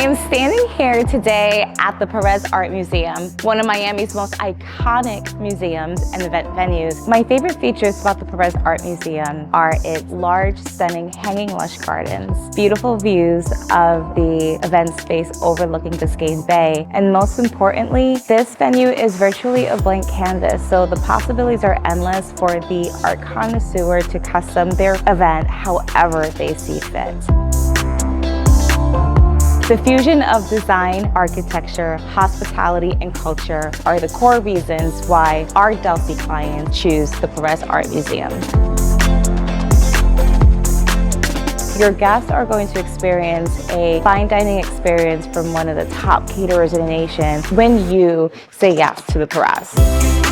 am standing here today at the Perez Art Museum, one of Miami's most iconic museums and event venues. My favorite features about the Perez Art Museum are its large, stunning, hanging lush gardens, beautiful views of the event space overlooking Biscayne Bay, and most importantly, this venue is virtually a blank canvas, so the possibilities are endless for the art connoisseur to custom their event however they see fit. The fusion of design, architecture, hospitality, and culture are the core reasons why our Delsie clients choose the Perez Art Museum. Your guests are going to experience a fine dining experience from one of the top caterers in the nation when you say yes to the Perez.